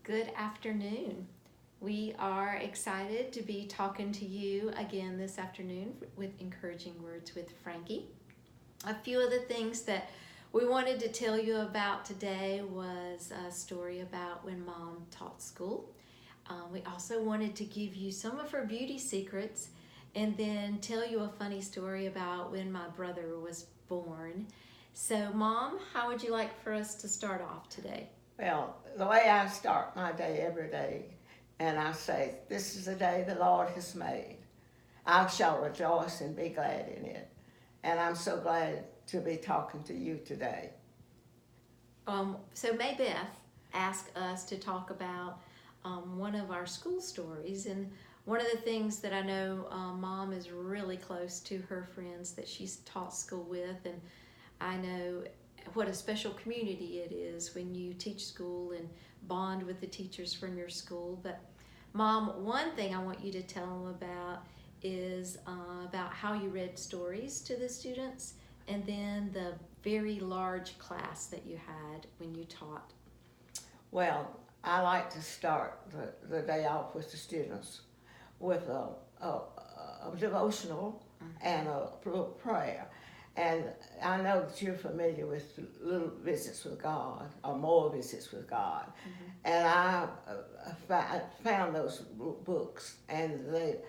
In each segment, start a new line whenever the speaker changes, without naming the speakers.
Good afternoon. We are excited to be talking to you again this afternoon with encouraging words with Frankie. A few of the things that we wanted to tell you about today was a story about when Mom taught school. We also wanted to give you some of her beauty secrets and then tell you a funny story about when my brother was born. So, Mom, how would you like for us to start off today?
Well, the way I start my day every day, and I say, "This is the day the Lord has made. I shall rejoice and be glad in it." And I'm so glad to be talking to you today.
So Maybeth asked us to talk about one of our school stories, and one of the things that I know Mom is really close to her friends that she's taught school with, and I know what a special community it is when you teach school and bond with the teachers from your school. But Mom, one thing I want you to tell them about is about how you read stories to the students, and then the very large class that you had when you taught.
Well, I like to start the day off with the students with a devotional and a prayer. And I know that you're familiar with little visits with God or more visits with God. And I found those books, and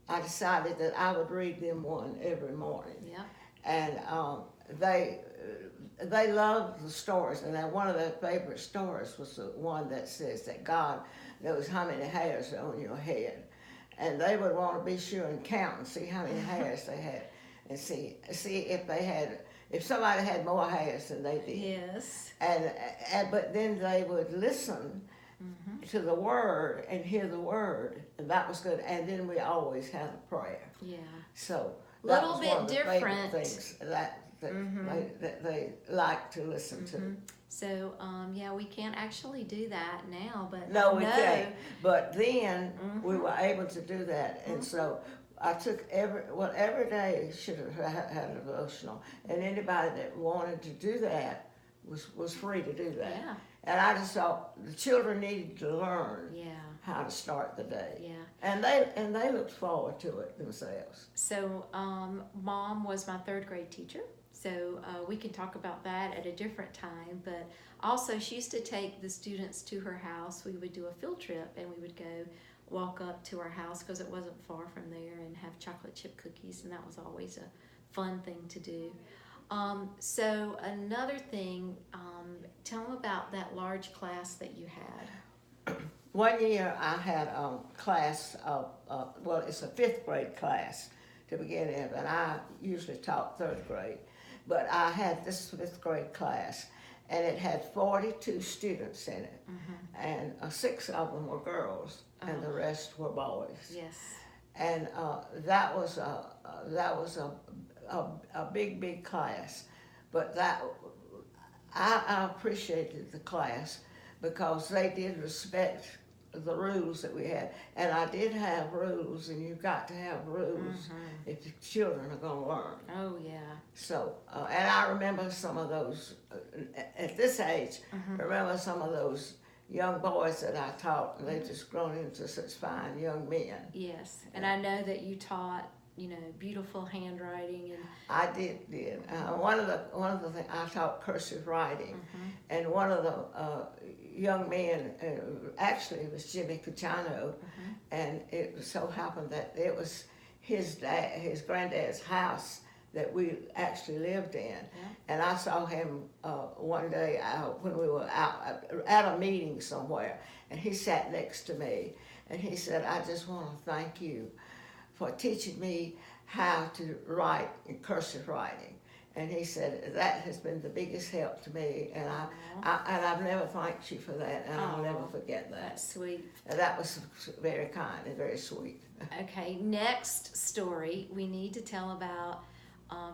I decided that I would read them one every morning.
Yeah.
And they they loved the stories, and then one of their favorite stories was the one that says that God knows how many hairs are on your head, and they would want to be sure and count and see how many hairs they had, and see if somebody had more hairs than they did.
Yes.
And but then they would listen to the word and hear the word, and that was good. And then we always had a prayer.
Yeah.
So that
Little
was
bit
one of the favorite
different.
things that they like to listen to.
So, yeah, we can't actually do that now, but
No, we
no.
can't. But then we were able to do that, and
Mm-hmm.
so I took every day should have had a devotional, and anybody that wanted to do that was free to do that.
Yeah.
And I just thought the children needed to learn
Yeah.
how to start the day,
Yeah.
and they looked forward to it themselves.
So, Mom was my third grade teacher. So, we can talk about that at a different time. But also, she used to take the students to her house. We would do a field trip, and we would go walk up to our house because it wasn't far from there, and have chocolate chip cookies. And that was always a fun thing to do. So, another thing, tell them about that large class that you had.
One year I had a class of, well, it's a fifth grade class to begin with, and I usually taught third grade. But I had this fifth grade class, and it had 42 students in it, and 6 of them were girls, and the rest were boys.
Yes.
And that was a big class, but I appreciated the class because they did respect the rules that we had, and I did have rules, and you've got to have rules if the children are going to learn.
Oh, yeah.
So, and I remember some of those at this age. I remember some of those young boys that I taught, and they've just grown into such fine young men.
Yes, and I know that you taught, beautiful handwriting and.
I did. One of the things I taught cursive writing, and one of the young men, actually it was Jimmy Cucciano, and it so happened that it was his granddad's house that we actually lived in, and I saw him one day when we were out at a meeting somewhere, and he sat next to me, and he said, "I just want to thank you for teaching me how to write in cursive writing." And he said, "That has been the biggest help to me, and I've never thanked you for that, and I'll never forget that."
That's sweet.
And that was very kind and very sweet.
Okay, next story we need to tell about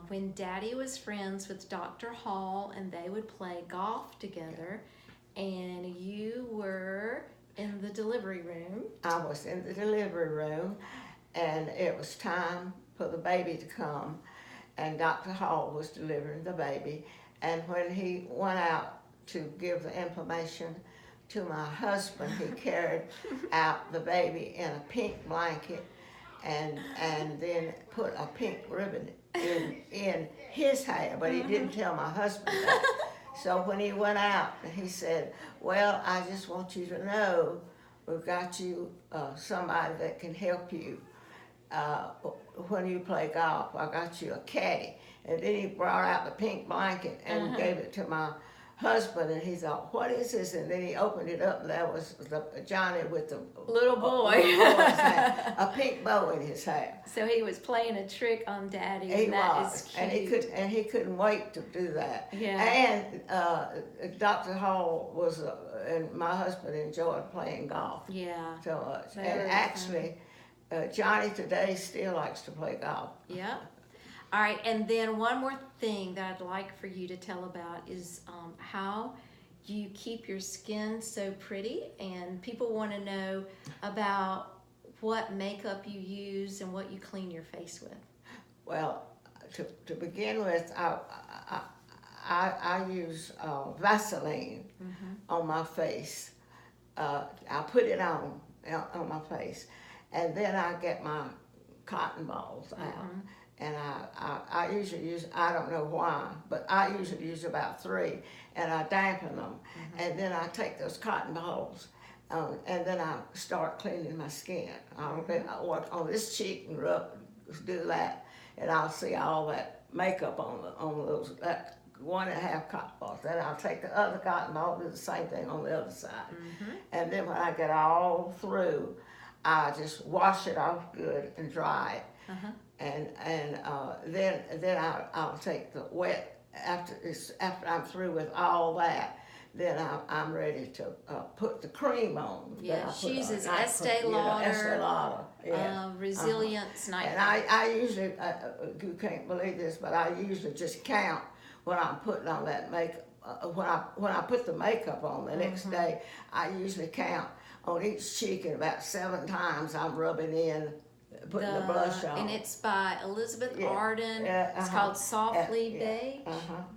when Daddy was friends with Dr. Hall, and they would play golf together, and you were in the delivery room.
I was in the delivery room, and it was time for the baby to come, and Dr. Hall was delivering the baby, and when he went out to give the information to my husband. He carried out the baby in a pink blanket and then put a pink ribbon in his hair, but he didn't tell my husband that. So when he went out, he said, well, I just want you to know we've got you somebody that can help you when you play golf. I got you a caddy. And then he brought out the pink blanket and gave it to my husband, and he thought, what is this? And then he opened it up, and there was Johnny with the
little boy.
A pink bow in his hair.
So he was playing a trick on Daddy, and
He
that
was,
is cute.
and he couldn't wait to do that.
Yeah.
And Dr. Hall was, and my husband enjoyed playing golf
Yeah.
so much.
Very
And actually, Johnny today still likes to play golf.
Yep. All right, and then one more thing that I'd like for you to tell about is how you keep your skin so pretty, and people want to know about what makeup you use and what you clean your face with.
Well, to begin with, I use Vaseline on my face. I put it on my face, and then I get my cotton balls out. And I usually use, I don't know why, but I usually use about 3, and I dampen them. And then I take those cotton balls, and then I start cleaning my skin. I work on this cheek and do that, and I'll see all that makeup on those, that 1.5 cotton balls. Then I'll take the other cotton ball, do the same thing on the other side. And then when I get all through, I just wash it off good and dry it. And then I'll take the wet after I'm through with all that. Then I'm ready to put the cream on.
Yeah, she uses Estee Lauder,
Estee Lauder, yeah.
Resilience Night.
And I usually, you can't believe this, but I usually just count when I'm putting on that makeup. When I put the makeup on the next day, I usually count on each cheek, and about 7 times I'm rubbing in, putting the blush on.
And it's by Elizabeth Arden.
Yeah,
It's called Softly Beige.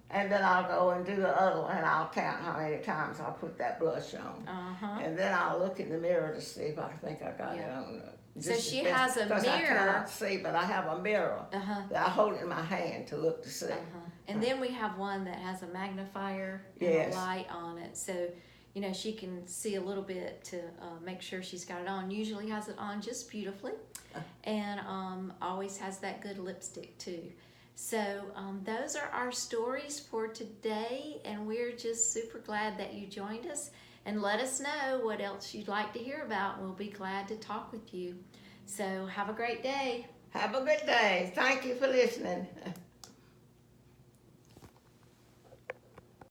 And then I'll go and do the other one, and I'll count how many times I put that blush on. And then I'll look in the mirror to see if I think I got it on.
So she has a
Because I
mirror.
cannot see, but I have a mirror that I hold in my hand to look to see.
And then we have one that has a magnifier and a light on it. So, you know, she can see a little bit to make sure she's got it on. Usually has it on just beautifully. And always has that good lipstick too. So those are our stories for today, and we're just super glad that you joined us. And let us know what else you'd like to hear about, and we'll be glad to talk with you. So have a great day.
Have a good day. Thank you for listening.